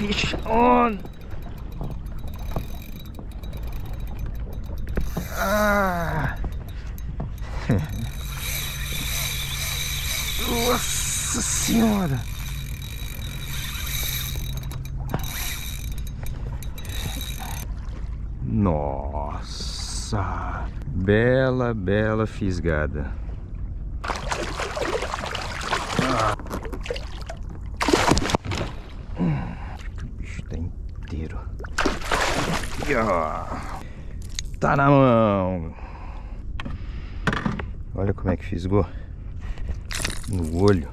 fish on. Ah. Nossa senhora. Nossa, bela fisgada. O bicho tá inteiro. E, ó, tá na mão. Olha como é que fisgou no olho.